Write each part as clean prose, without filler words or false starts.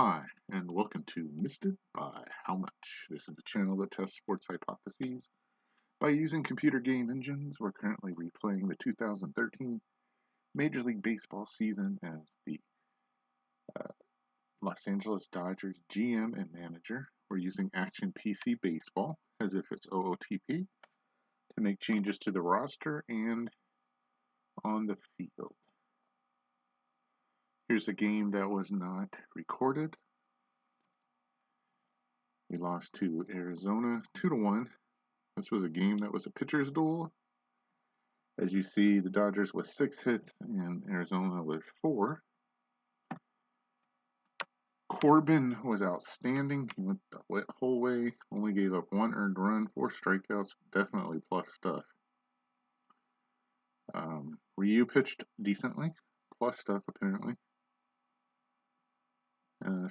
Hi, and welcome to Missed It by How Much. This is the channel that tests sports hypotheses by using computer game engines. We're currently replaying the 2013 Major League Baseball season as the Los Angeles Dodgers GM and manager. We're using Action PC Baseball as if it's OOTP to make changes to the roster and on the field. Here's a game that was not recorded. We lost to Arizona 2-1. This was a game that was a pitcher's duel. As you see, the Dodgers with 6 hits and Arizona with 4. Corbin was outstanding. He went the whole way, only gave up 1 earned run, 4 strikeouts, definitely plus stuff. Ryu pitched decently, plus stuff apparently.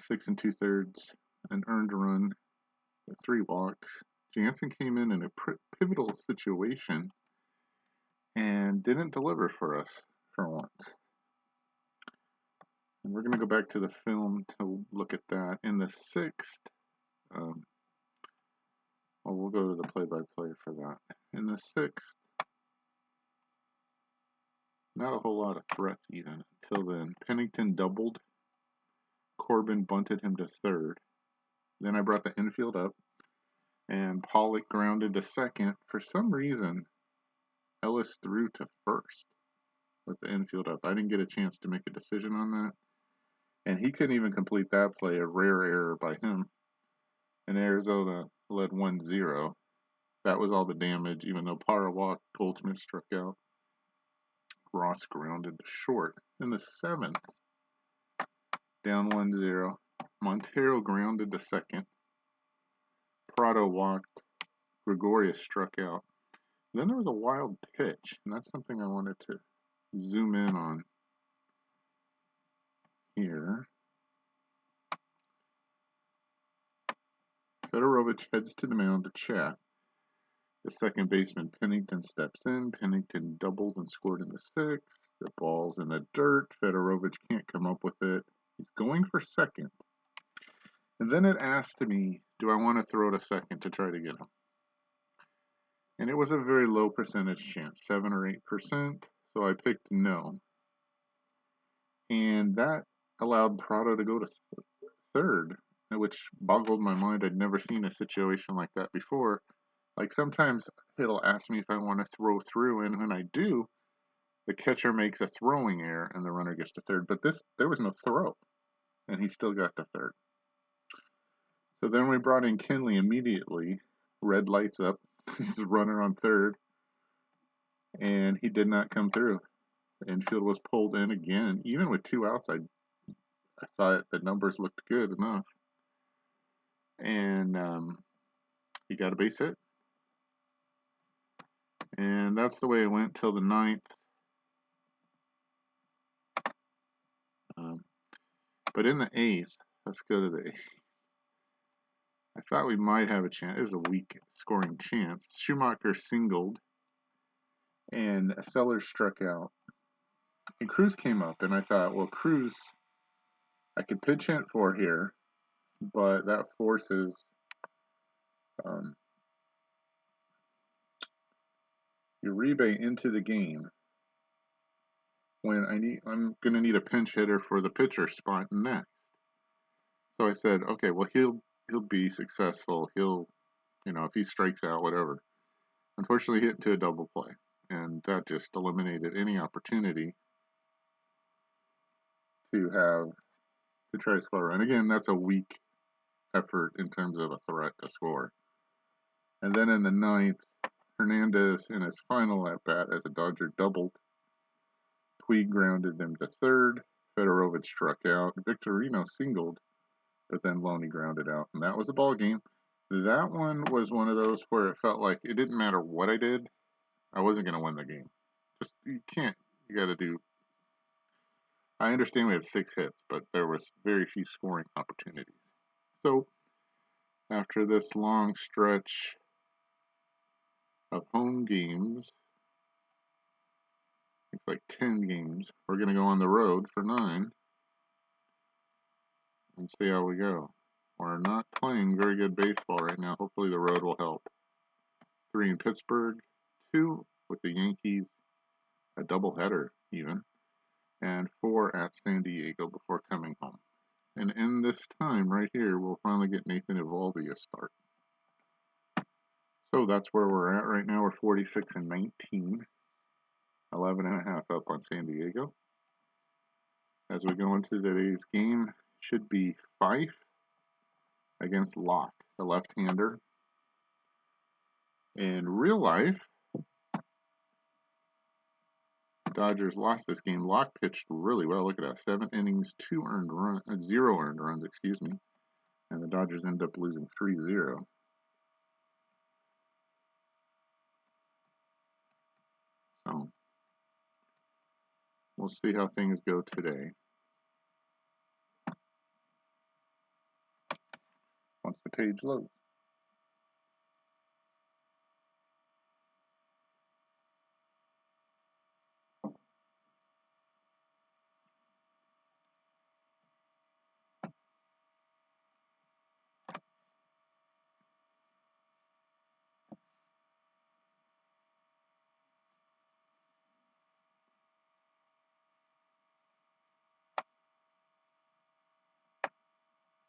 6 2/3, an earned run, 3 walks. Jansen came in a pivotal situation and didn't deliver for us for once. And we're going to go back to the film to look at that. In the 6th, we'll go to the play-by-play for that. In the 6th, not a whole lot of threats even until then. Pennington doubled. Corbin bunted him to third. Then I brought the infield up, and Pollock grounded to second. For some reason, Ellis threw to first with the infield up. I didn't get a chance to make a decision on that. And he couldn't even complete that play, a rare error by him. And Arizona led 1-0. That was all the damage, even though Parra walked, Goldschmidt struck out. Ross grounded to short. In the 7th, down 1-0. Montero grounded to second. Prado walked. Gregorius struck out. Then there was a wild pitch, and that's something I wanted to zoom in on here. Fedorovich heads to the mound to chat. The second baseman Pennington steps in. Pennington doubles and scored in the 6th. The ball's in the dirt. Fedorovich can't come up with it. He's going for second. And then it asked me, do I want to throw to second to try to get him? And it was a very low percentage chance, 7 or 8%. So I picked no. And that allowed Prado to go to third, which boggled my mind. I'd never seen a situation like that before. Like sometimes it'll ask me if I want to throw through, and when I do, the catcher makes a throwing error and the runner gets to third. But there was no throw, and he still got to third. So then we brought in Kenley immediately. Red lights up. This is runner on third, and he did not come through. The infield was pulled in again. Even with 2 outs, I thought the numbers looked good enough. And he got a base hit. And that's the way it went till the 9th. But in the 8th, let's go to the 8th. I thought we might have a chance. It was a weak scoring chance. Schumacher singled, and Sellers struck out. And Cruz came up, and I thought, well, Cruz, I could pitch hit for here, but that forces Uribe into the game when I'm going to need a pinch hitter for the pitcher spot next. So I said, okay, well, he'll be successful. He'll, if he strikes out, whatever. Unfortunately, he hit into a double play, and that just eliminated any opportunity to try to score a run. Again, that's a weak effort in terms of a threat to score. And then in the 9th, Hernandez in his final at bat as a Dodger doubled. Puig grounded him to third. Fedorovich struck out. Victorino singled, but then Loney grounded out, and that was a ball game. That one was one of those where it felt like it didn't matter what I did, I wasn't going to win the game. Just you got to do. I understand we had 6 hits, but there was very few scoring opportunities. So after this long stretch of home games, it's like 10 games, we're going to go on the road for 9. and see how we go. We're not playing very good baseball right now. Hopefully the road will help. 3 in Pittsburgh, 2 with the Yankees, a doubleheader even, and 4 at San Diego before coming home. And in this time right here, we'll finally get Nathan Eovaldi a start. So that's where we're at right now. We're 46 and 19, 11.5 up on San Diego. As we go into today's game, should be Fife against Locke, the left-hander. In real life, Dodgers lost this game. Locke pitched really well. Look at that, 7 innings, 0 earned runs, excuse me. And the Dodgers end up losing 3-0. So we'll see how things go today. Once the page loads.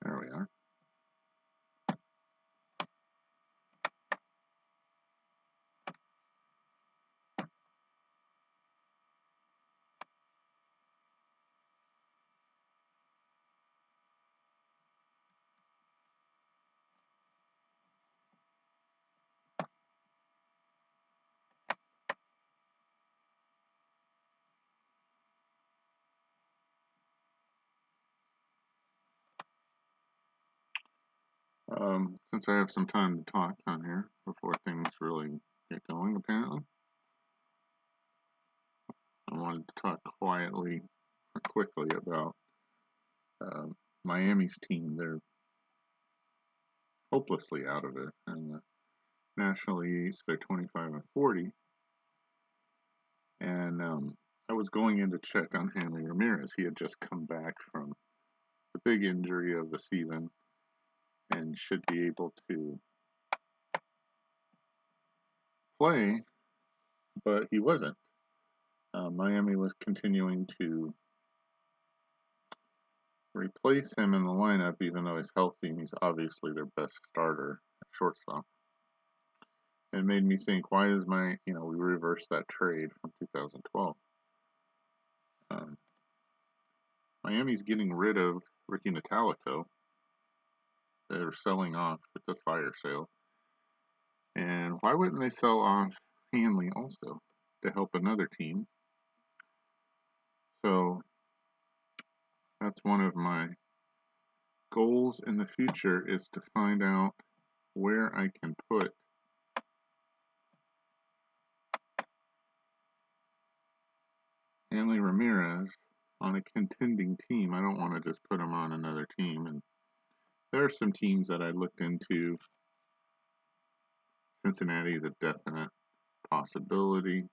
There we are. Since I have some time to talk on here before things really get going, apparently, I wanted to talk quietly or quickly about Miami's team. They're hopelessly out of it. And the National League East, they're 25 and 40. And I was going in to check on Hanley Ramirez. He had just come back from the big injury of the season and should be able to play, but he wasn't. Miami was continuing to replace him in the lineup, even though he's healthy and he's obviously their best starter at shortstop. It made me think, why is we reversed that trade from 2012. Miami's getting rid of Ricky Natalico. They're selling off with the fire sale. And why wouldn't they sell off Hanley also to help another team? So that's one of my goals in the future, is to find out where I can put Hanley Ramirez on a contending team. I don't want to just put him on another team. And there are some teams that I looked into. Cincinnati is a definite possibility.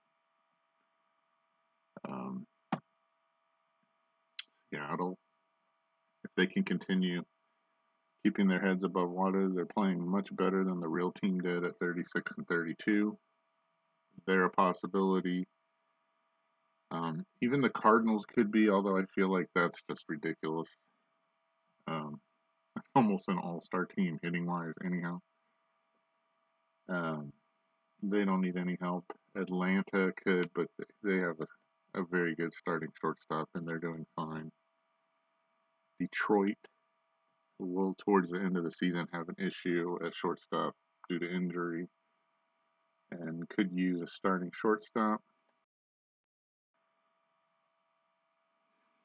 Seattle, if they can continue keeping their heads above water, they're playing much better than the real team did at 36 and 32. They're a possibility. Even the Cardinals could be, although I feel like that's just ridiculous. Almost an all-star team hitting-wise anyhow. They don't need any help. Atlanta could, but they have a very good starting shortstop, and they're doing fine. Detroit will, towards the end of the season, have an issue at shortstop due to injury and could use a starting shortstop.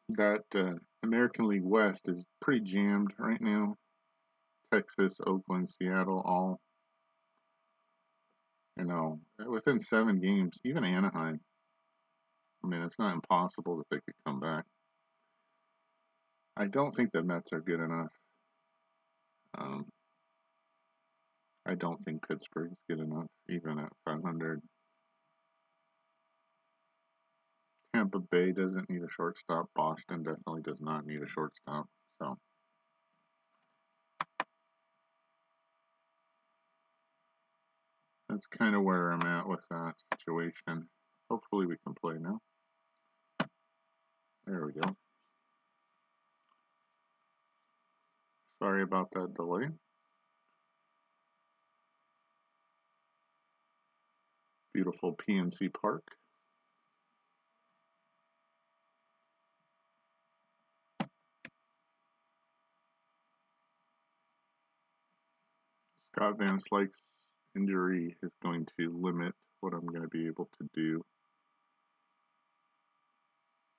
That American League West is pretty jammed right now. Texas, Oakland, Seattle, all, within 7 games. Even Anaheim. I mean, it's not impossible that they could come back. I don't think the Mets are good enough. I don't think Pittsburgh's good enough, even at 500. Tampa Bay doesn't need a shortstop. Boston definitely does not need a shortstop. So That's kind of where I'm at with that situation. Hopefully we can play now. There we go. Sorry about that delay. Beautiful PNC Park. Scott Van Slyke's injury is going to limit what I'm going to be able to do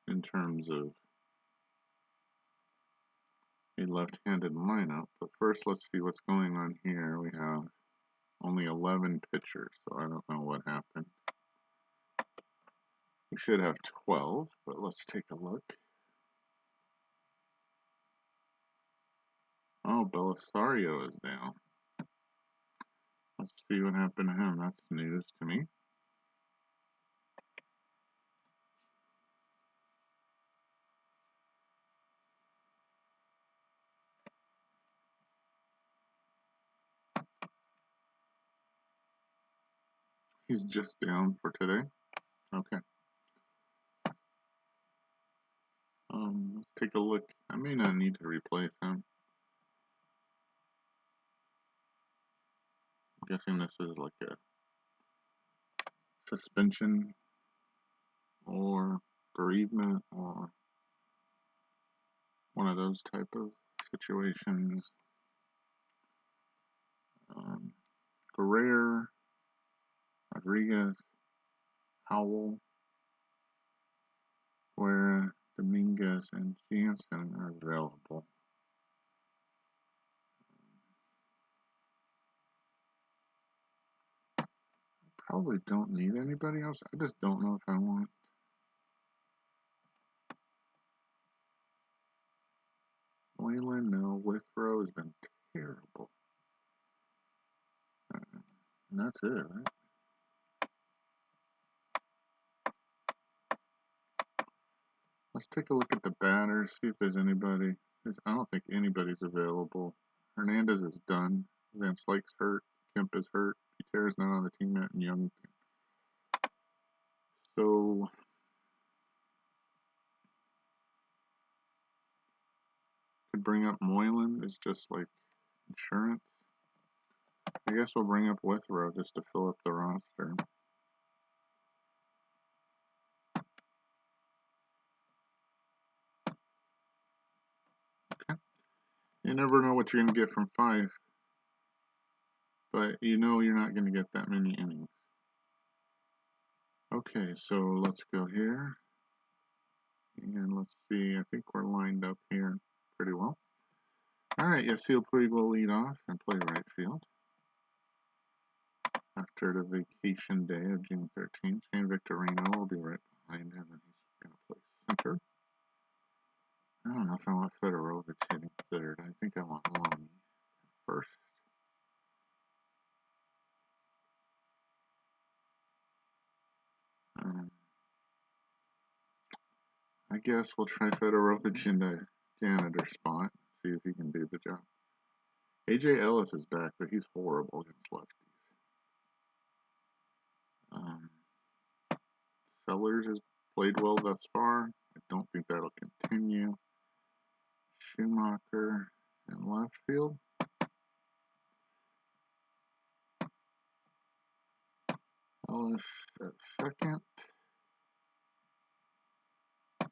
in terms of a left-handed lineup. But first, let's see what's going on here. We have only 11 pitchers, so I don't know what happened. We should have 12, but let's take a look. Oh, Belisario is down. Let's see what happened to him. That's news to me. He's just down for today. Okay. Let's take a look. I may not need to replace him. I'm guessing this is like a suspension or bereavement or one of those type of situations. Guerrero, Rodriguez, Howell, where Dominguez and Jansen are available. Probably don't need anybody else. I just don't know if I want. Wayland, no. Withrow has been terrible. And that's it, right? Let's take a look at the batters, see if there's anybody. I don't think anybody's available. Hernandez is done. Van Slyke's hurt. Kemp is hurt. Peter's not on the team yet, and Young. So could bring up Moylan is just like insurance. I guess we'll bring up Withrow just to fill up the roster. Okay. You never know what you're going to get from 5. But you know you're not going to get that many innings. Okay, so let's go here. And let's see. I think we're lined up here pretty well. All right, Yasiel Puig will lead off and play right field. After the vacation day of June 13th, Shane Victorino will be right behind him, and he's going to play center. I don't know if I want Fedorovich hitting third. I think I want Lonnie first. I guess we'll try Fedorovich in the janitor spot, see if he can do the job. AJ Ellis is back, but he's horrible against lefties. Sellers has played well thus far. I don't think that'll continue. Schumacher in left field. Ellis at second.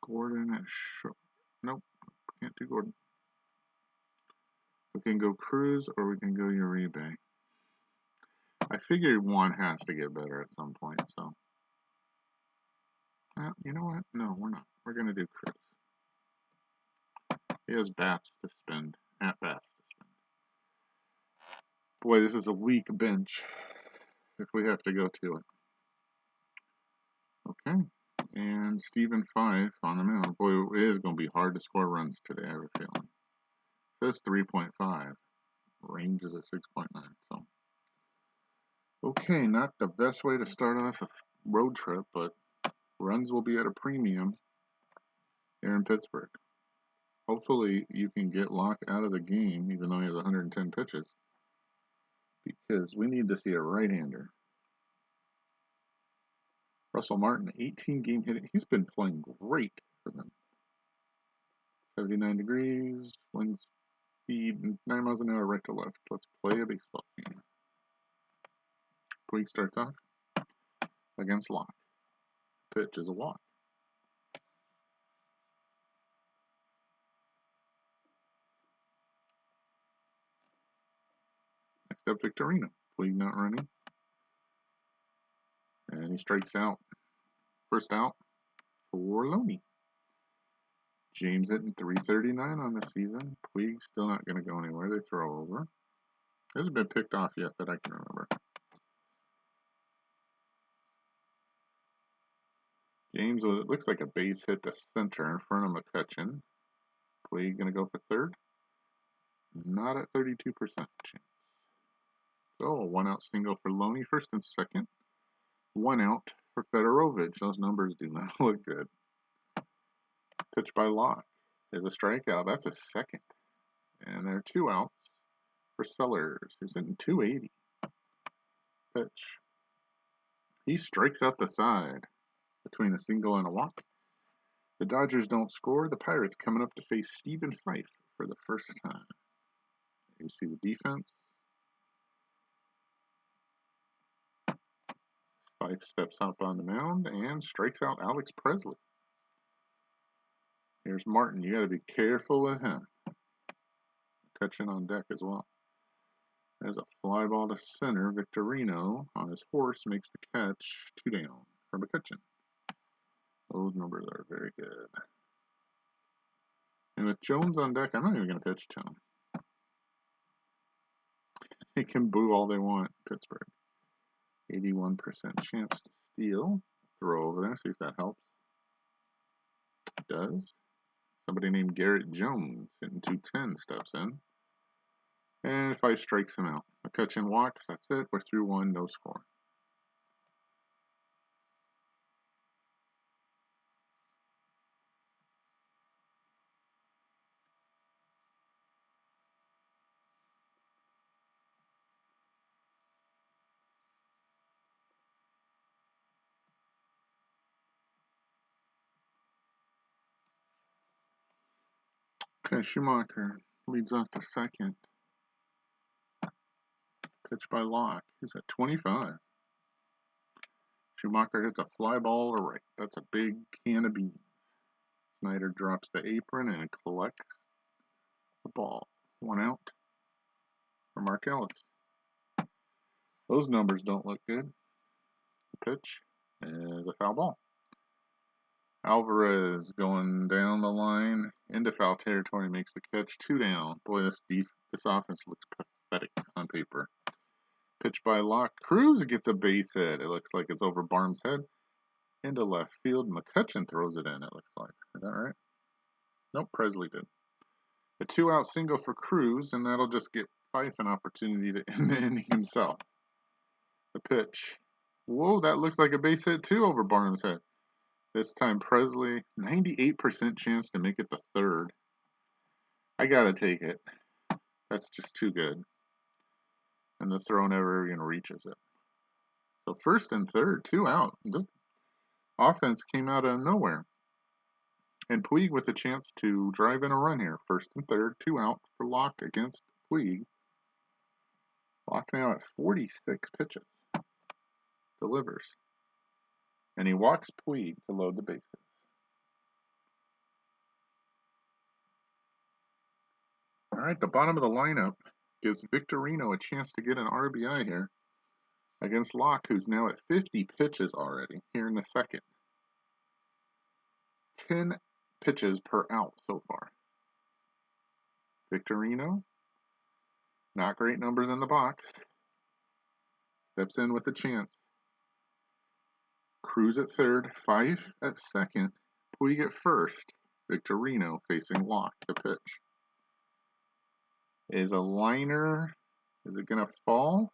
Gordon at short. Nope, can't do Gordon. We can go Cruz or we can go Uribe. I figured one has to get better at some point, so. You know what? No, we're not. We're going to do Cruz. He has bats to spend. At bats to spend. Boy, this is a weak bench if we have to go to it. Okay. And Stephen Fife on the mound. Boy, it is going to be hard to score runs today, I have a feeling. It says 3.5. Range is at 6.9. So, okay, not the best way to start off a road trip, but runs will be at a premium here in Pittsburgh. Hopefully, you can get Locke out of the game, even though he has 110 pitches, because we need to see a right-hander. Russell Martin, 18 game hitting. He's been playing great for them. 79 degrees, wind speed 9 miles an hour right to left. Let's play a baseball game. Puig starts off against Locke. Pitch is a walk. Next up, Victorino. Puig not running. And he strikes out. First out for Loney. James hitting 339 on the season. Puig still not going to go anywhere. They throw over. Hasn't been picked off yet that I can remember. James, it looks like a base hit to center in front of McCutchen. Puig going to go for third. Not at 32% chance. So a 1-out single for Loney, first and second. 1 out for Fedorovich. Those numbers do not look good. Pitch by Locke is a strikeout. That's a second. And there are 2 outs for Sellers, who's hitting 280. Pitch. He strikes out the side between a single and a walk. The Dodgers don't score. The Pirates coming up to face Stephen Fife for the first time. You see the defense. Fife steps up on the mound and strikes out Alex Presley. Here's Martin. You got to be careful with him. Catching on deck as well. There's a fly ball to center. Victorino on his horse makes the catch. 2 down for McCutchen. Those numbers are very good. And with Jones on deck, I'm not even going to pitch to him. They can boo all they want, Pittsburgh. 81% chance to steal. Throw over there, see if that helps. It does. Somebody named Garrett Jones hitting 210 steps in. And Fife strikes him out. McCutchen walks, that's it. We're through 1, no score. Okay, Schumacher leads off the second. Pitch by Locke. He's at 25. Schumacher hits a fly ball to right. That's a big can of beans. Snyder drops the apron and collects the ball. 1 out for Mark Ellis. Those numbers don't look good. The pitch is a foul ball. Alvarez going down the line into foul territory, makes the catch. 2 down. Boy, this offense looks pathetic on paper. Pitch by Locke. Cruz gets a base hit. It looks like it's over Barnes' head. Into left field. McCutchen throws it in, it looks like. Is that right? Nope, Presley did. A 2-out single for Cruz, and that'll just get Fife an opportunity to end the inning himself. The pitch. Whoa, that looks like a base hit too over Barnes' head. This time Presley, 98% chance to make it the third. I gotta take it. That's just too good. And the throw never even reaches it. So first and third, 2 out. This offense came out of nowhere. And Puig with a chance to drive in a run here. First and third, 2 out for Locke against Puig. Locke now at 46 pitches. Delivers. And he walks Puig to load the bases. All right, the bottom of the lineup gives Victorino a chance to get an RBI here against Locke, who's now at 50 pitches already here in the second. 10 pitches per out so far. Victorino, not great numbers in the box. Steps in with a chance. Cruz at third, Fife at second, Puig at first. Victorino facing Locke to pitch. Is a liner, is it going to fall?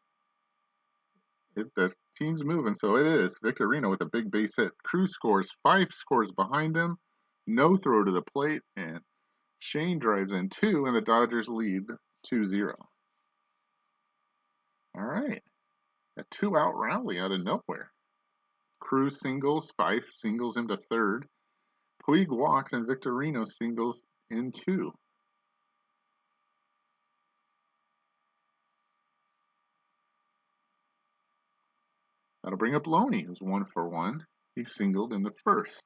The team's moving, so it is. Victorino with a big base hit. Cruz scores, Fife scores behind him. No throw to the plate, and Shane drives in 2, and the Dodgers lead 2-0. All right. A 2-out rally out of nowhere. Cruz singles, Fife singles him to third. Puig walks, and Victorino singles in 2. That'll bring up Loney, who's 1 for 1. He singled in the first.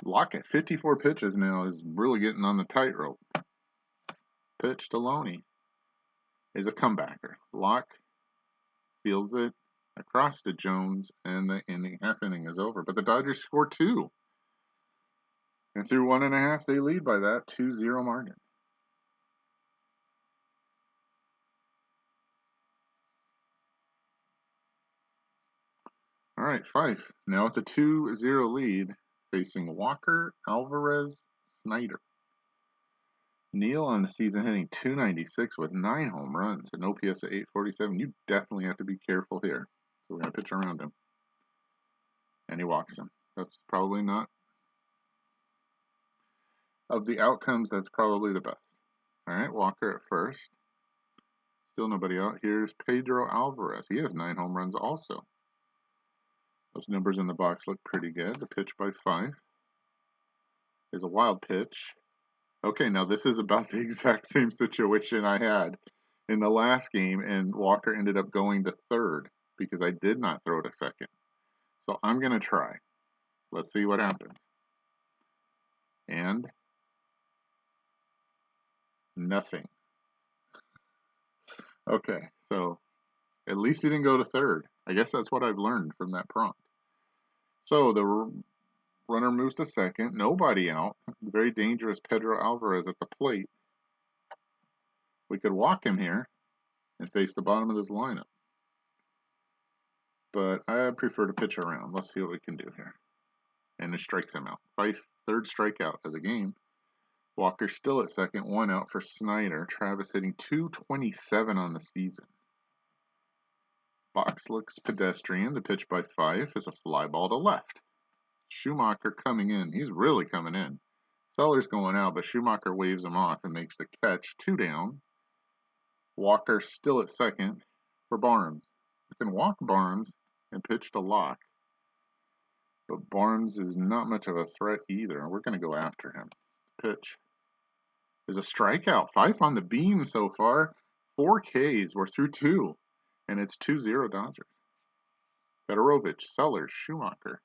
Locke at 54 pitches now is really getting on the tightrope. Pitch to Loney is a comebacker. Locke fields it across to Jones, and the half inning is over. But the Dodgers score 2. And through 1.5, they lead by that 2-0 margin. All right, Fife now with a 2-0 lead, facing Walker, Alvarez, Snyder. Neal on the season hitting .296 with 9 home runs, an OPS of .847. You definitely have to be careful here. So we're going to pitch around him. And he walks him. That's probably not. Of the outcomes, that's probably the best. All right, Walker at first. Still nobody out. Here's Pedro Alvarez. He has 9 home runs also. Those numbers in the box look pretty good. The pitch by Fife is a wild pitch. Okay, now this is about the exact same situation I had in the last game, and Walker ended up going to third because I did not throw to second. So I'm going to try. Let's see what happens. And nothing. Okay, so at least he didn't go to third. I guess that's what I've learned from that prompt. So the runner moves to second. Nobody out. Very dangerous Pedro Alvarez at the plate. We could walk him here and face the bottom of this lineup. But I prefer to pitch around. Let's see what we can do here. And it strikes him out. Fife, third strikeout of the game. Walker still at second, 1 out for Snyder. Travis hitting .227 on the season. Box looks pedestrian. The pitch by Fife is a fly ball to left. Schumacher coming in. He's really coming in. Sellers going out, but Schumacher waves him off and makes the catch. 2 down. Walker still at second for Barnes. You can walk Barnes and pitch to Locke. But Barnes is not much of a threat either. We're going to go after him. Pitch is a strikeout. Fife on the beam so far. 4 Ks. We're through 2. And it's 2-0 Dodgers. Fedorovich, Sellers, Schumacher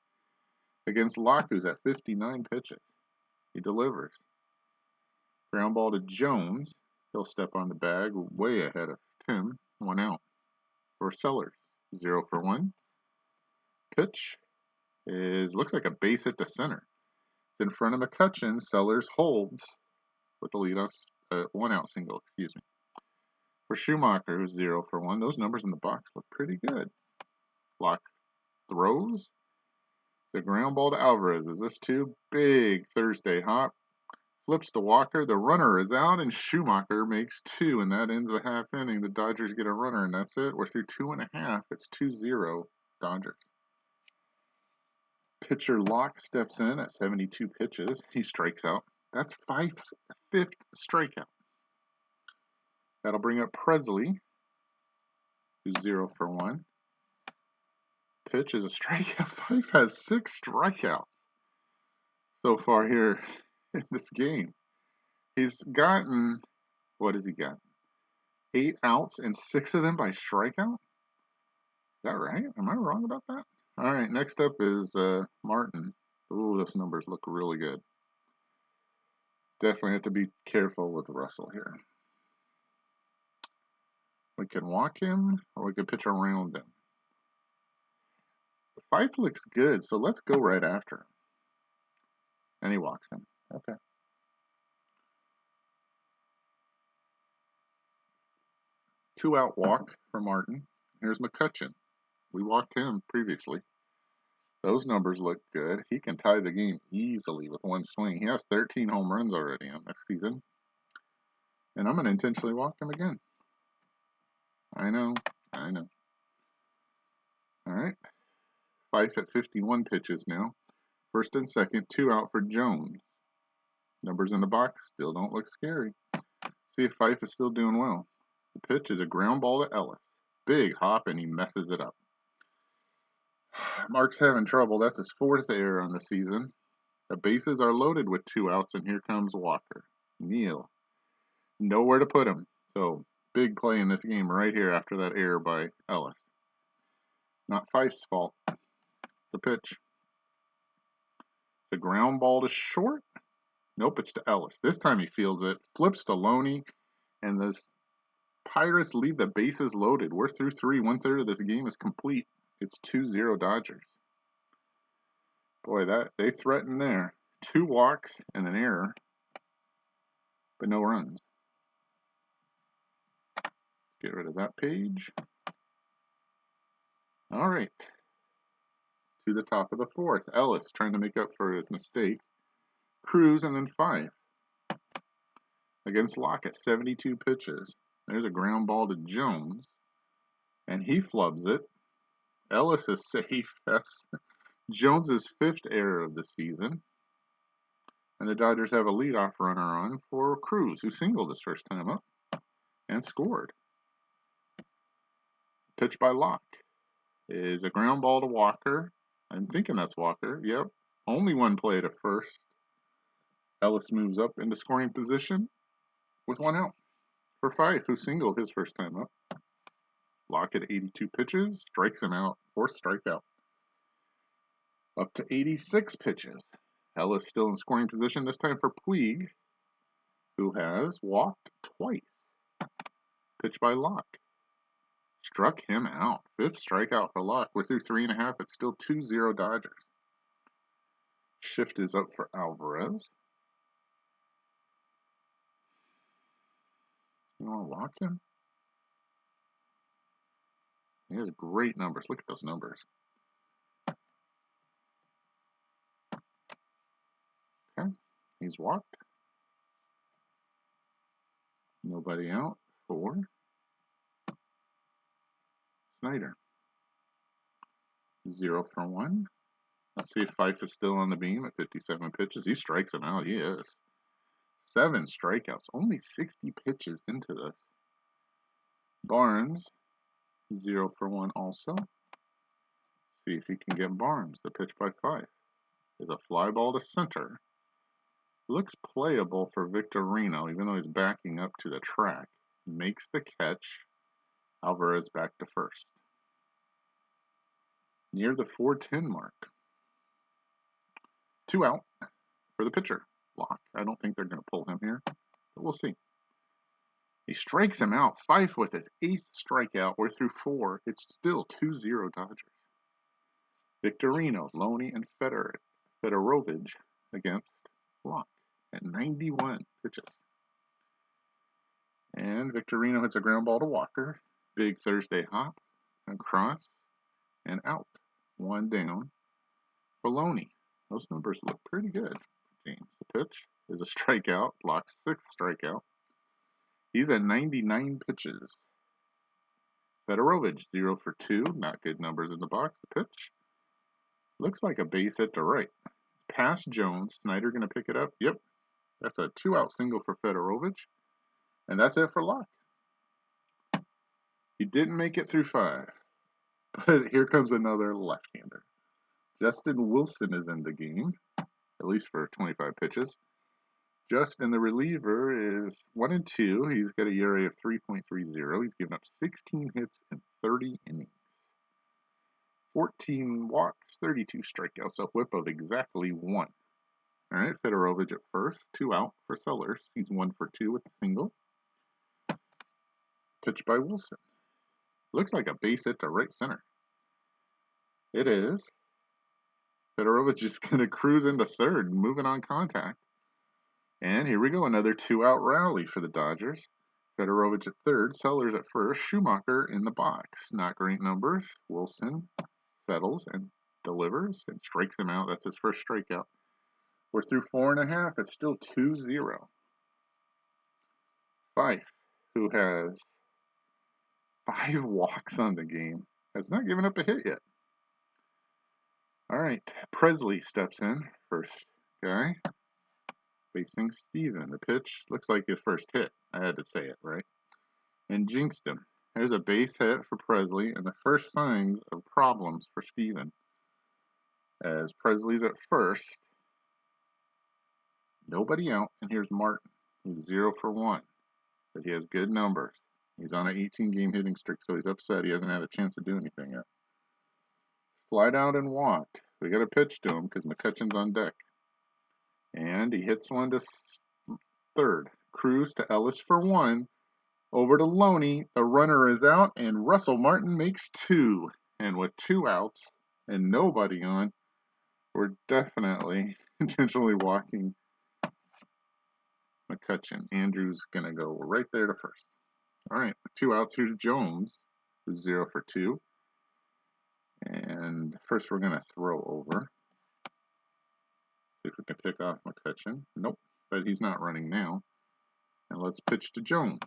against Locke, who's at 59 pitches. He delivers. Ground ball to Jones. He'll step on the bag way ahead of Tim. 1 out for Sellers. 0 for 1. Pitch looks like a base hit to center. It's in front of McCutchen. Sellers holds with the leadoff 1 out single, excuse me. For Schumacher, who's 0 for 1. Those numbers in the box look pretty good. Locke throws. The ground ball to Alvarez. Is this too big? Thursday hop. Flips to Walker. The runner is out, and Schumacher makes 2, and that ends the half inning. The Dodgers get a runner, and that's it. We're through 2.5. It's 2-0 Dodgers. Pitcher Locke steps in at 72 pitches. He strikes out. That's Fife's 5th strikeout. That'll bring up Presley, who's 0 for 1. Pitch is a strikeout. Fife has 6 strikeouts so far here in this game. He's gotten, what has he got? 8 outs and 6 of them by strikeout? Is that right? Am I wrong about that? All right, next up is Martin. Ooh, those numbers look really good. Definitely have to be careful with Russell here. We can walk him, or we can pitch around him. Fife looks good, so let's go right after him. And he walks him. Okay. Two-out walk for Martin. Here's McCutchen. We walked him previously. Those numbers look good. He can tie the game easily with 1 swing. He has 13 home runs already on this season. And I'm going to intentionally walk him again. I know. All right. Fife at 51 pitches now. First and second, 2 out for Jones. Numbers in the box still don't look scary. See if Fife is still doing well. The pitch is a ground ball to Ellis. Big hop, and he messes it up. Mark's having trouble. That's his 4th error on the season. The bases are loaded with 2 outs, and here comes Walker. Neal. Nowhere to put him. So, big play in this game right here after that error by Ellis. Not Fife's fault. The pitch. The ground ball to short. Nope, it's to Ellis. This time he fields it. Flips to Loney. And the Pirates leave the bases loaded. We're through 3. 1/3 of this game is complete. It's 2-0 Dodgers. Boy, that they threatened there. 2 walks and an error, but no runs. Get rid of that page. All right. To the top of the 4th. Ellis trying to make up for his mistake. Cruz and then Fife. Against Lockett, 72 pitches. There's a ground ball to Jones. And he flubs it. Ellis is safe. That's Jones's 5th error of the season. And the Dodgers have a leadoff runner on for Cruz, who singled his first time up and scored. Pitch by Locke is a ground ball to Walker. I'm thinking that's Walker. Yep. Only one play to first. Ellis moves up into scoring position with 1 out for Fife, who singled his first time up. Locke at 82 pitches, strikes him out, 4th strikeout. Up to 86 pitches. Ellis still in scoring position, this time for Puig, who has walked twice. Pitch by Locke. Struck him out. 5th strikeout for Locke. We're through 3.5. It's still 2-0 Dodgers. Shift is up for Alvarez. You want to walk him? He has great numbers. Look at those numbers. Okay. He's walked. Nobody out for Snyder. 0 for 1. Let's see if Fife is still on the beam at 57 pitches. He strikes him out. He is. 7 strikeouts. Only 60 pitches into this. Barnes, 0 for 1 also. See if he can get Barnes. The pitch by Fife is a fly ball to center. Looks playable for Victorino, even though he's backing up to the track. Makes the catch. Alvarez back to first. Near the 4:10 mark. 2 out for the pitcher, Locke. I don't think they're going to pull him here, but we'll see. He strikes him out. Fife with his 8th strikeout. We're through 4. It's still 2-0 Dodgers. Victorino, Loney, and Fedorovich against Locke at 91 pitches. And Victorino hits a ground ball to Walker. Big Thursday hop across and out. 1 down for Loney. Those numbers look pretty good, James. The pitch is a strikeout. Locke's 6th strikeout. He's at 99 pitches. Fedorovich, 0 for 2. Not good numbers in the box. The pitch looks like a base hit to right. Past Jones. Snyder going to pick it up. Yep. That's a 2-out single for Fedorovich. And that's it for Locke. He didn't make it through 5. But here comes another left-hander. Justin Wilson is in the game, at least for 25 pitches. Justin, the reliever, is 1 and 2. He's got a ERA of 3.30. He's given up 16 hits in 30 innings. 14 walks, 32 strikeouts, a whip of exactly 1. All right, Fedorovich at first, 2 out for Sellers. He's 1 for 2 with a single. Pitch by Wilson. Looks like a base hit to right center. It is. Fedorovich is going to cruise into third, moving on contact. And here we go, another 2-out rally for the Dodgers. Fedorovich at third, Sellers at first, Schumacher in the box. Not great numbers. Wilson settles and delivers and strikes him out. That's his first strikeout. We're through 4.5. It's still 2-0. Fife, who has 5 walks on the game, has not given up a hit yet. All right, Presley steps in, first guy, facing Steven. The pitch looks like his first hit. I had to say it, right? And jinxed him. There's a base hit for Presley and the first signs of problems for Steven. as Presley's at first. Nobody out, and here's Martin. He's 0 for 1, but he has good numbers. He's on an 18-game hitting streak, so he's upset. He hasn't had a chance to do anything yet. Slide out and walk. We got to pitch to him because McCutchen's on deck. And he hits one to third. Cruz to Ellis for 1. Over to Loney. The runner is out, and Russell Martin makes 2. And with 2 outs and nobody on, we're definitely intentionally walking McCutchen. Andrew's going to go right there to first. All right, 2 outs. Here's Jones, who's 0 for 2. And first we're going to throw over. See if we can pick off McCutchen. Nope, but he's not running now. And let's pitch to Jones.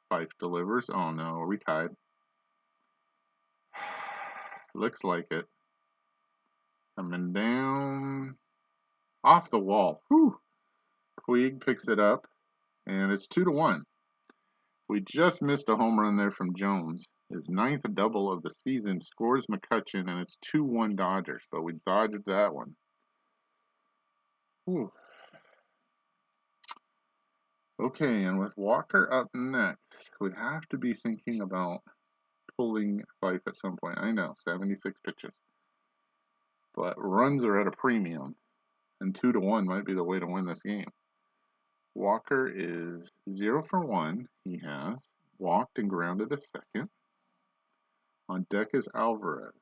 Fife delivers. Oh no, are we tied? Looks like it. Coming down. Off the wall. Whew. Puig picks it up. And it's 2-1. We just missed a home run there from Jones. His 9th double of the season, scores McCutchen, and it's 2-1 Dodgers. But we dodged that one. Whew. Okay, and with Walker up next, we have to be thinking about pulling Fife at some point. I know, 76 pitches. But runs are at a premium, and 2-1 might be the way to win this game. Walker is 0 for 1. He has walked and grounded a second. On deck is Alvarez.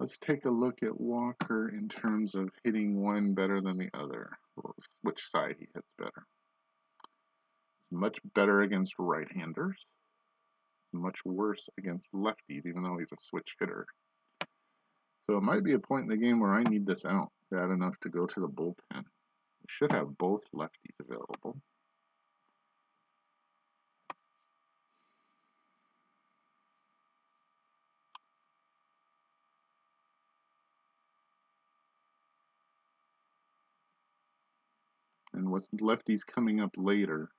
Let's take a look at Walker in terms of hitting one better than the other. Which side he hits better. He's much better against right-handers. Much worse against lefties, even though he's a switch hitter. So it might be a point in the game where I need this out bad enough to go to the bullpen. We should have both lefties available. And with lefties coming up later,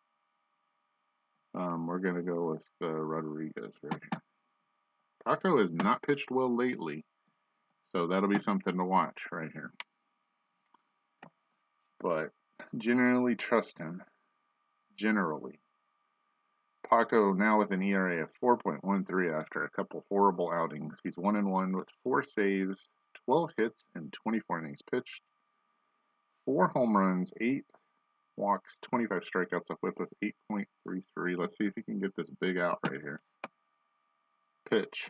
we're going to go with Rodriguez right here. Paco has not pitched well lately, so that'll be something to watch right here. But generally trust him. Generally. Paco now with an ERA of 4.13 after a couple horrible outings. He's 1-1 with 4 saves, 12 hits, and 24 innings pitched. 4 home runs, 8 walks, 25 strikeouts, a whip of 8.33. Let's see if he can get this big out right here. Pitch.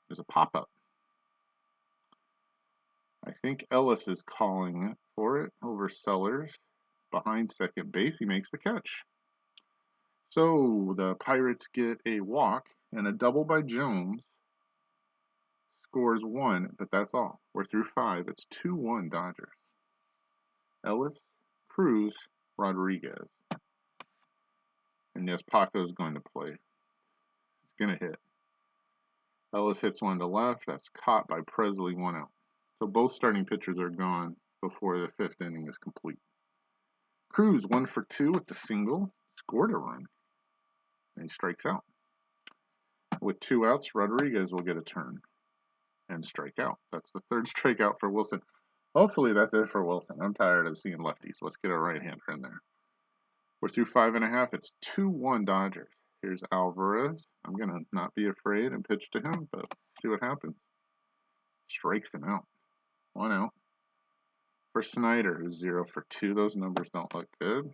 There's a pop-up. I think Ellis is calling for it over Sellers. Behind second base, he makes the catch. So the Pirates get a walk and a double by Jones. Scores 1, but that's all. We're through 5. It's 2-1 Dodgers. Ellis, Cruz, Rodriguez. And yes, Paco's going to play. He's going to hit. Ellis hits one to left. That's caught by Presley, 1 out. So both starting pitchers are gone before the 5th inning is complete. Cruz 1 for 2 with the single. Scored a run. And he strikes out. With 2 outs, Rodriguez will get a turn and strike out. That's the 3rd strikeout for Wilson. Hopefully that's it for Wilson. I'm tired of seeing lefties. Let's get a right-hander in there. We're through 5.5. It's 2-1 Dodgers. Here's Alvarez. I'm going to not be afraid and pitch to him, but see what happens. Strikes him out. 1 out. For Snyder, who's 0 for 2. Those numbers don't look good.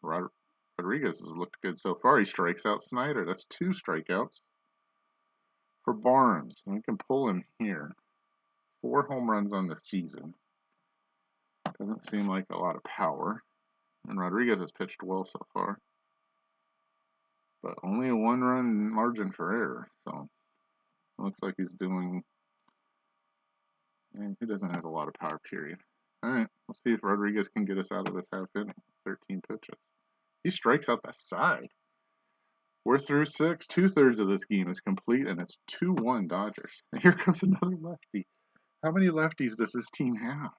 Rodriguez has looked good so far. He strikes out Snyder. That's 2 strikeouts. For Barnes, we can pull him here. 4 home runs on the season. Doesn't seem like a lot of power. And Rodriguez has pitched well so far. But only a 1-run margin for error. So it looks like he's doing... And he doesn't have a lot of power, period. Alright, let's see if Rodriguez can get us out of this half inning. 13 pitches. He strikes out the side. We're through 6. 2/3 of this game is complete, and it's 2-1 Dodgers. And here comes another lefty. How many lefties does this team have?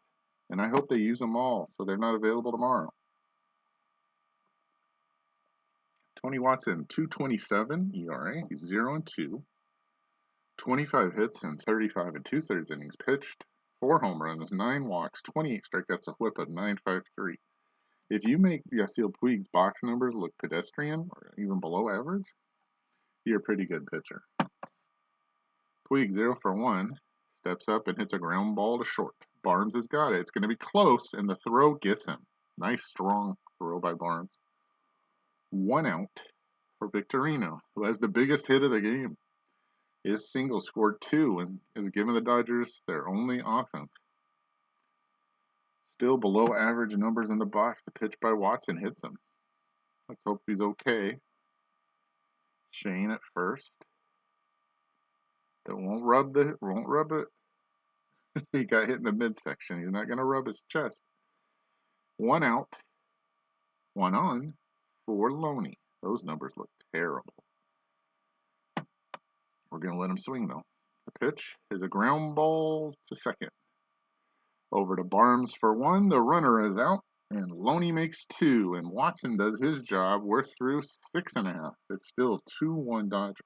And I hope they use them all, so they're not available tomorrow. Tony Watson, 2.27 ERA. He's 0-2. 25 hits and 35 and 2/3 innings pitched, 4 home runs, 9 walks, 28 strikeouts, a whip of 9.53. If you make Yasiel Puig's box numbers look pedestrian or even below average, you're a pretty good pitcher. Puig 0 for 1, steps up and hits a ground ball to short. Barnes has got it. It's going to be close, and the throw gets him. Nice, strong throw by Barnes. 1 out for Victorino, who has the biggest hit of the game. His single scored 2 and has given the Dodgers their only offense. Still below average numbers in the box. The pitch by Watson hits him. Let's hope he's okay. Shane at first. That won't rub it. He got hit in the midsection. He's not going to rub his chest. 1 out. 1 on for Loney. Those numbers look terrible. We're going to let him swing, though. The pitch is a ground ball to second. Over to Barnes for 1. The runner is out, and Loney makes 2. And Watson does his job. We're through 6.5. It's still 2-1 Dodgers.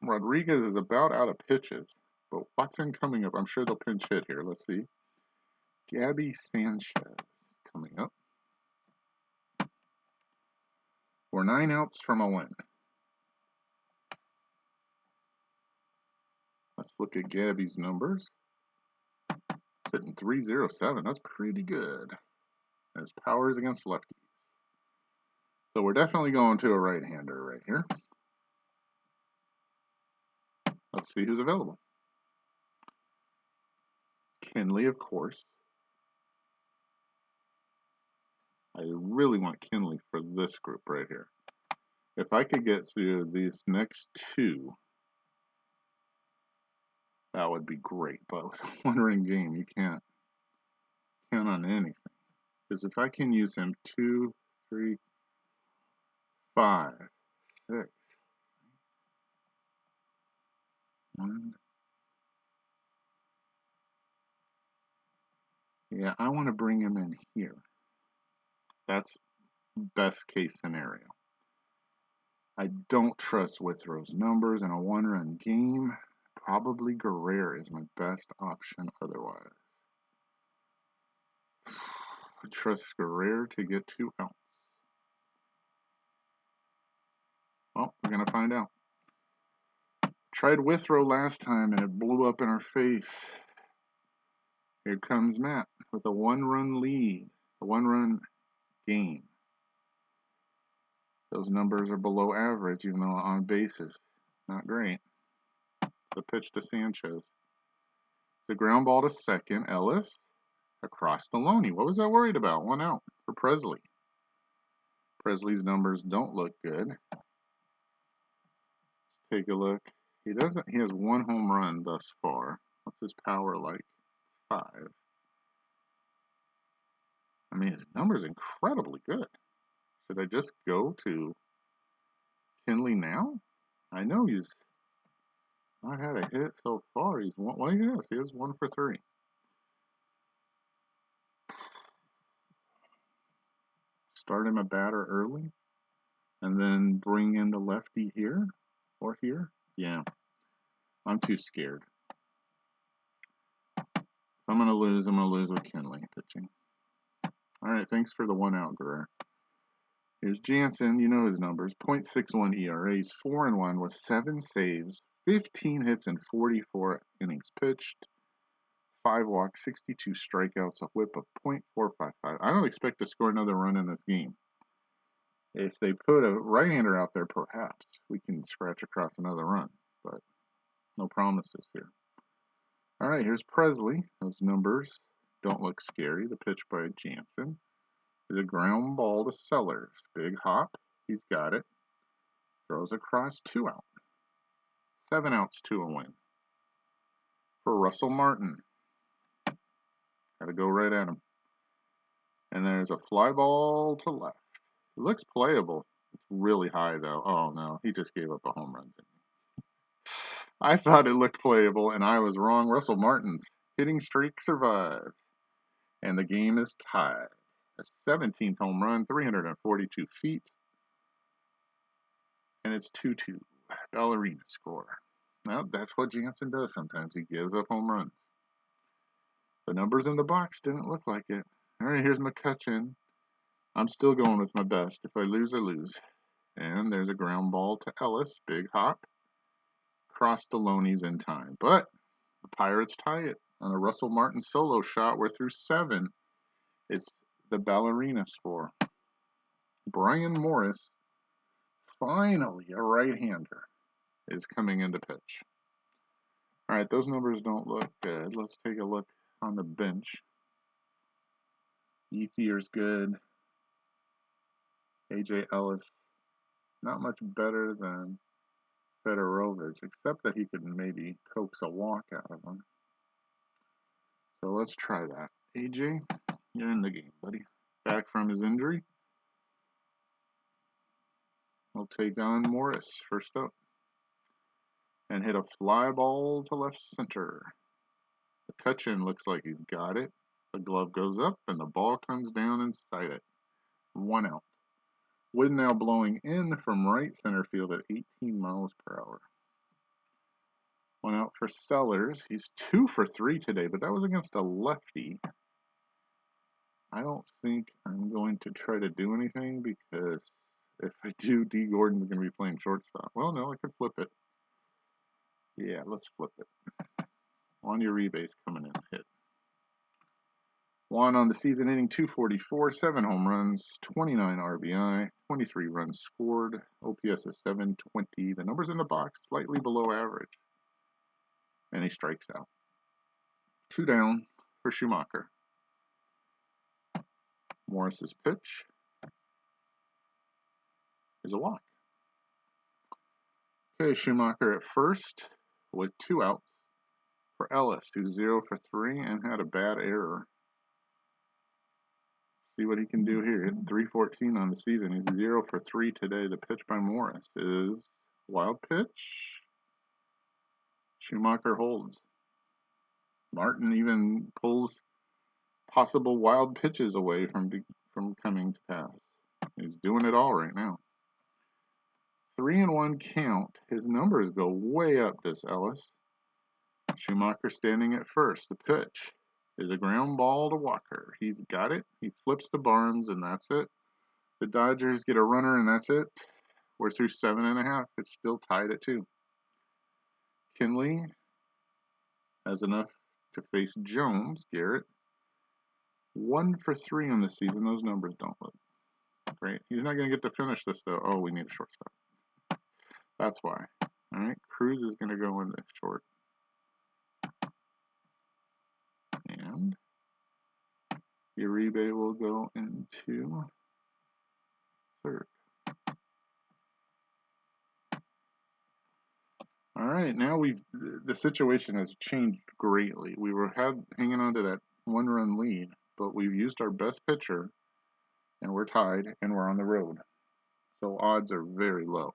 Rodriguez is about out of pitches, but Watson coming up. I'm sure they'll pinch hit here. Let's see. Gabby Sanchez coming up. We're 9 outs from a win. Let's look at Gabby's numbers. Hitting .307. That's pretty good. His power is against lefties. So we're definitely going to a right-hander right here. Let's see who's available. Kinley, of course. I really want Kinley for this group right here. If I could get through these next 2, that would be great. But with a 1-run game, you can't count on anything. Because if I can use him 2, 3, 5, 6, 1. Yeah, I want to bring him in here. That's best case scenario. I don't trust Withrow's numbers in a 1-run game. Probably Guerrero is my best option otherwise. I trust Guerrero to get 2 outs. Well, we're going to find out. Tried Withrow last time and it blew up in our face. Here comes Matt with a 1-run lead, a 1-run game. Those numbers are below average, even though on bases. Not great. The pitch to Sanchez. The ground ball to second. Ellis across to Loney. What was I worried about? 1 out for Presley. Presley's numbers don't look good. Take a look. He has 1 home run thus far. What's his power like? 5. I mean, his number's incredibly good. Should I just go to Kinley now? I know he's not had a hit so far. He has 1 for 3. Start him a batter early, and then bring in the lefty here or here. Yeah, I'm too scared. If I'm gonna lose with Kinley pitching. All right, thanks for the 1 out, Guerrero. Here's Jansen. You know his numbers. .61 ERA. He's 4-1 with 7 saves, 15 hits, and 44 innings pitched. 5 walks, 62 strikeouts, a whip of .455. I don't expect to score another run in this game. If they put a right-hander out there, perhaps we can scratch across another run, but no promises here. All right, here's Presley. Those numbers don't look scary. The pitch by Jansen is a ground ball to Sellers. Big hop. He's got it. Throws across, 2 out. 7 outs to a win. For Russell Martin. Got to go right at him. And there's a fly ball to left. It looks playable. It's really high, though. Oh, no. He just gave up a home run, didn't he? I thought it looked playable, and I was wrong. Russell Martin's hitting streak survives. And the game is tied. A 17th home run, 342 feet. And it's 2-2. Ballerina score. Now, that's what Jansen does sometimes. He gives up home runs. The numbers in the box didn't look like it. All right, here's McCutchen. I'm still going with my best. If I lose, I lose. And there's a ground ball to Ellis. Big hop. Cross the Loney's in time. But the Pirates tie it on a Russell Martin solo shot. We're through 7. It's the Ballerina score. Brian Morris, finally a right-hander, is coming into pitch. All right, those numbers don't look good. Let's take a look on the bench. Ethier's good. AJ Ellis, not much better than Fedorovich, except that he could maybe coax a walk out of him. So let's try that. AJ, you're in the game, buddy. Back from his injury. We'll take on Morris first up. And hit a fly ball to left center. McCutchen looks like he's got it. The glove goes up and the ball comes down inside it. 1 out. Wind now blowing in from right center field at 18 miles per hour. 1 out for Sellers. He's 2 for 3 today, but that was against a lefty. I don't think I'm going to try to do anything because if I do, D. Gordon's going to be playing shortstop. Well, no, I could flip it. Yeah, let's flip it. Juan Uribe's coming in to hit. Juan on the season hitting 244, 7 home runs, 29 RBI, 23 runs scored. OPS is 720. The numbers in the box slightly below average. And he strikes out. 2 down for Schumacher. Morris's pitch is a walk. Okay, Schumacher at first with 2 outs for Ellis, who's 0 for 3 and had a bad error. See what he can do here. Hitting 314 on the season. He's 0 for 3 today. The pitch by Morris is wild pitch. Schumacher holds. Martin even pulls possible wild pitches away from coming to pass. He's doing it all right now. 3-1 count. His numbers go way up this Ellis. Schumacher standing at first. The pitch is a ground ball to Walker. He's got it. He flips to Barnes, and that's it. The Dodgers get a runner, and that's it. We're through 7.5. It's still tied at 2. Kinley has enough to face Jones. Garrett, 1 for 3 on the season. Those numbers don't look great. He's not going to get to finish this, though. Oh, we need a shortstop. That's why. All right, Cruz is going to go into short. And Uribe will go into third. All right, now the situation has changed greatly. We were hanging on to that 1-run lead, but we've used our best pitcher, and we're tied, and we're on the road. So odds are very low.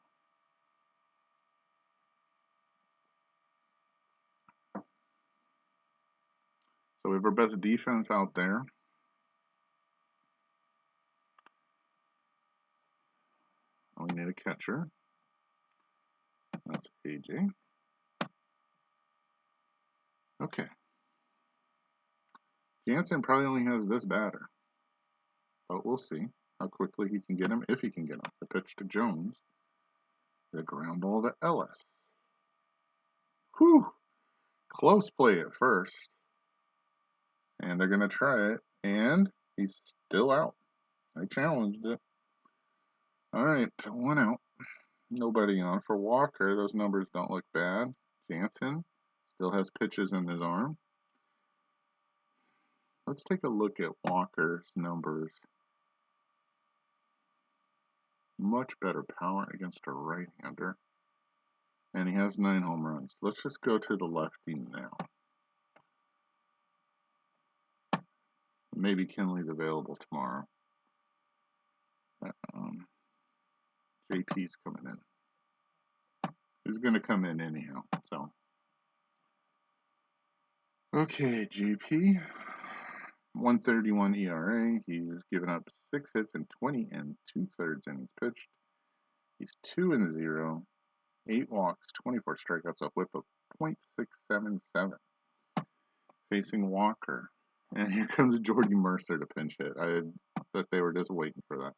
So we have our best defense out there. We need a catcher. That's AJ. Okay. Jansen probably only has this batter. But we'll see how quickly he can get him, if he can get him. The pitch to Jones. The ground ball to Ellis. Whew! Close play at first. And they're going to try it. And he's still out. I challenged it. All right, 1 out. Nobody on for Walker. Those numbers don't look bad. Jansen still has pitches in his arm. Let's take a look at Walker's numbers. Much better power against a right-hander. And he has 9 home runs. Let's just go to the lefty now. Maybe Kinley's available tomorrow. JP's coming in. He's going to come in anyhow. So, okay, JP. 131 ERA. He's given up 6 hits in 20 2/3 innings pitched. He's 2-0. 8 walks, 24 strikeouts, a whip of .677. Facing Walker. And here comes Jordy Mercer to pinch hit. I bet they were just waiting for that.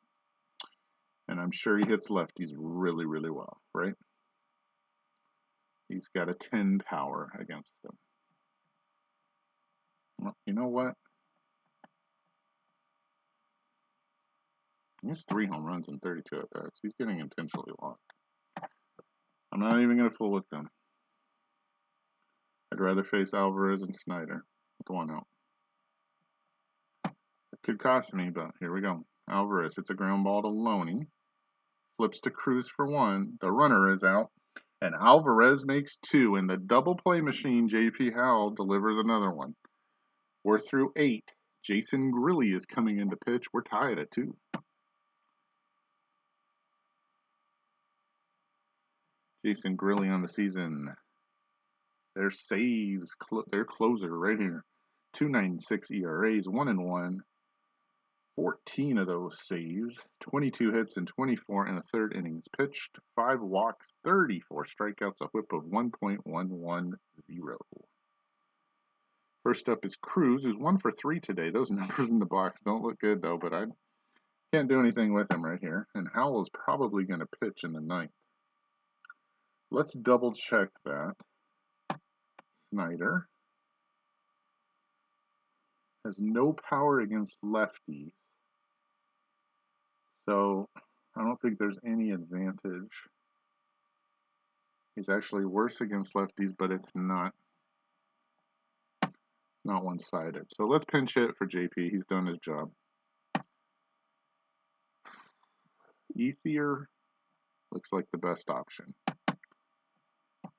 And I'm sure he hits lefties really, really well, right? He's got a 10 power against them. Well, you know what? He has 3 home runs and 32 at bats. He's getting intentionally walked. I'm not even going to fool with them. I'd rather face Alvarez and Snyder with 1 out. It could cost me, but here we go. Alvarez hits a ground ball to Loney. Flips to Cruz for 1. The runner is out. And Alvarez makes 2. And the double play machine, J.P. Howell, delivers another one. We're through 8. Jason Grilli is coming in to pitch. We're tied at 2. Jason Grilli on the season. Their saves, their closer right here. 2.96 ERAs, 1-1. 14 of those saves, 22 hits and 24 in the third innings pitched, 5 walks, 34 strikeouts, a whip of 1.110. First up is Cruz, who's 1 for 3 today. Those numbers in the box don't look good, though, but I can't do anything with him right here. And Howell is probably going to pitch in the 9th. Let's double check that. Snyder has no power against lefties. So I don't think there's any advantage. He's actually worse against lefties, but it's not one-sided. So let's pinch hit for JP. He's done his job. Ethier looks like the best option.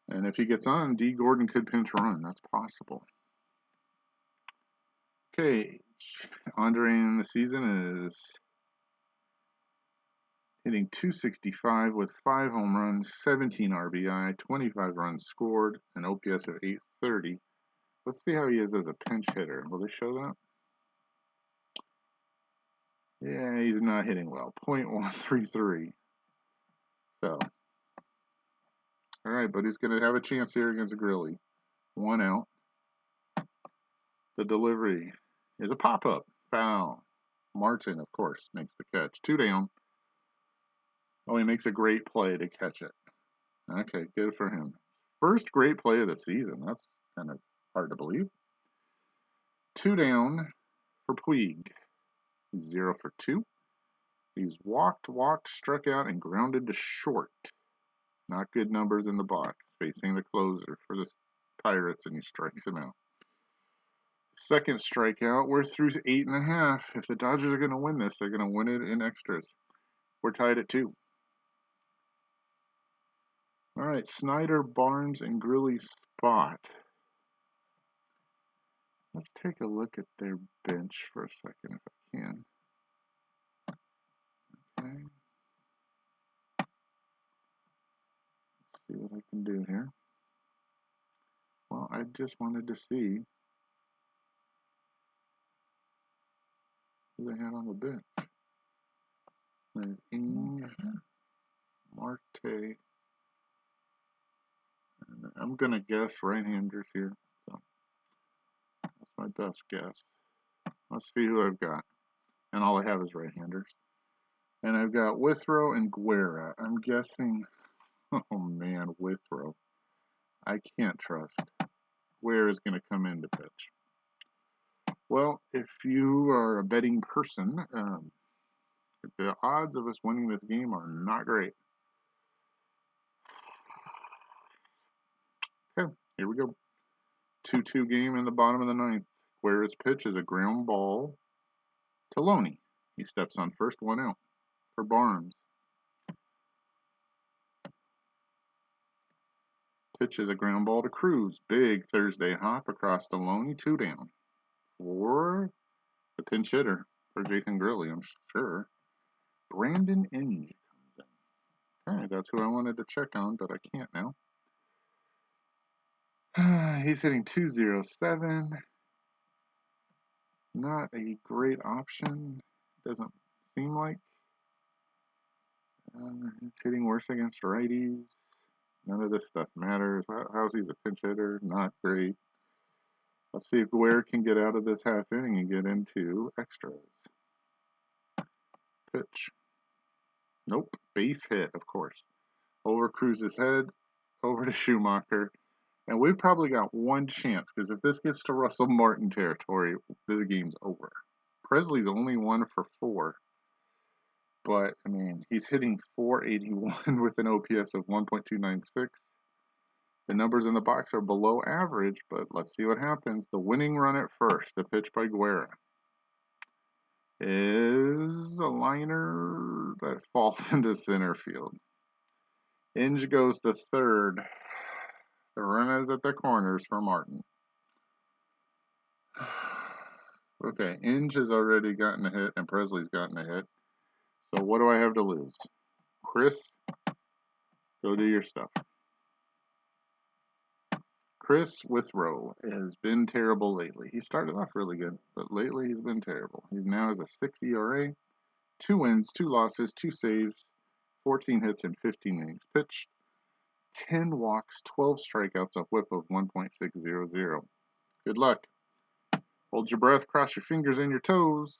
And if he gets on, D. Gordon could pinch run. That's possible. Okay, Andre in the season is hitting .265 with 5 home runs, 17 RBI, 25 runs scored, an OPS of .830. Let's see how he is as a pinch hitter. Will they show that? Yeah, he's not hitting well. .133. So, all right, but he's going to have a chance here against Grilli. 1 out. The delivery is a pop-up. Foul. Martin, of course, makes the catch. 2 down. Oh, he makes a great play to catch it. Okay, good for him. First great play of the season. That's kind of hard to believe. 2 down for Puig. He's 0 for 2. He's walked, struck out, and grounded to short. Not good numbers in the box. Facing the closer for the Pirates, and he strikes him out. Second strikeout. We're through 8.5. If the Dodgers are going to win this, they're going to win it in extras. We're tied at 2. All right, Snyder, Barnes, and Grilli's spot. Let's take a look at their bench for a second if I can. Okay. Let's see what I can do here. Well, I just wanted to see who they had on the bench. There's Ing, Marte. And I'm going to guess right-handers here. So that's my best guess. Let's see who I've got. And all I have is right-handers. And I've got Withrow and Guerra. I'm guessing, oh man, Withrow. I can't trust. Guerra is going to come in to pitch. Well, if you are a betting person, the odds of us winning this game are not great. Okay, here we go. 2-2 game in the bottom of the 9th. Guerra's pitch is a ground ball to Loney. He steps on first, 1 out for Barnes. Pitch is a ground ball to Cruz. Big Thursday hop across to Loney, 2 down. For the pinch hitter for Jason Grilli, I'm sure. Brandon Inge comes in. All right, that's who I wanted to check on, but I can't now. He's hitting .207. Not a great option. Doesn't seem like. He's hitting worse against righties. None of this stuff matters. How's he a pinch hitter? Not great. Let's see if Guerra can get out of this half inning and get into extras. Pitch. Nope. Base hit, of course. Over Cruz's head, over to Schumacher. And we've probably got one chance, because if this gets to Russell Martin territory, this game's over. Presley's only 1 for 4. But, I mean, he's hitting .481 with an OPS of 1.296. The numbers in the box are below average, but let's see what happens. The winning run at first, the pitch by Guerra, is a liner that falls into center field. Inge goes to third. The run is at the corners for Martin. Okay, Inge has already gotten a hit, and Presley's gotten a hit. So what do I have to lose? Chris, go do your stuff. Chris Withrow has been terrible lately. He started off really good, but lately he's been terrible. He now has a 6 ERA, 2 wins, 2 losses, 2 saves, 14 hits, and 15 innings pitched, 10 walks, 12 strikeouts, a whip of 1.600. Good luck. Hold your breath, cross your fingers and your toes.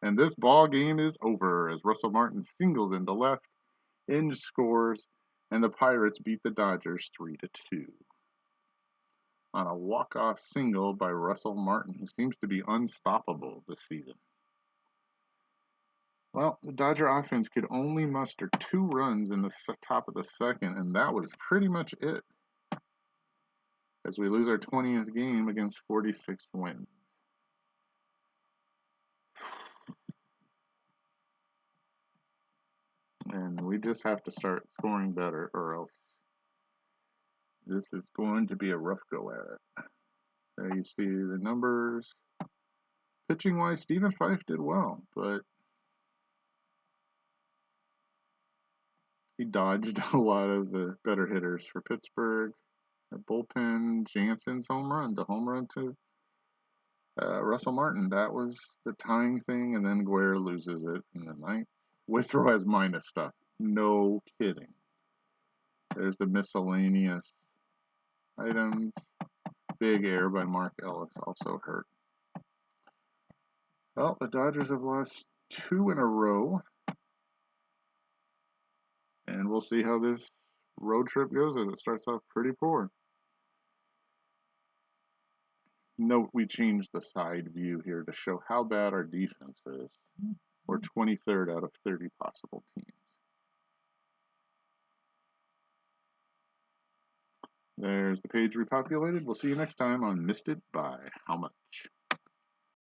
And this ball game is over as Russell Martin singles into left, Inge scores, and the Pirates beat the Dodgers 3-2. On a walk-off single by Russell Martin, who seems to be unstoppable this season. Well, the Dodger offense could only muster 2 runs in the top of the second, and that was pretty much it, as we lose our 20th game against 46 wins. And we just have to start scoring better, or else this is going to be a rough go at it. There you see the numbers. Pitching-wise, Stephen Fife did well, but he dodged a lot of the better hitters for Pittsburgh. The bullpen, Jansen's home run to Russell Martin. That was the tying thing, and then Guerra loses it in the ninth. Withrow has minus stuff. No kidding. There's the miscellaneous items. Big error by Mark Ellis also hurt. Well, the Dodgers have lost 2 in a row. And we'll see how this road trip goes as it starts off pretty poor. Note we changed the side view here to show how bad our defense is. We're 23rd out of 30 possible teams. There's the page repopulated. We'll see you next time on Missed It by How Much.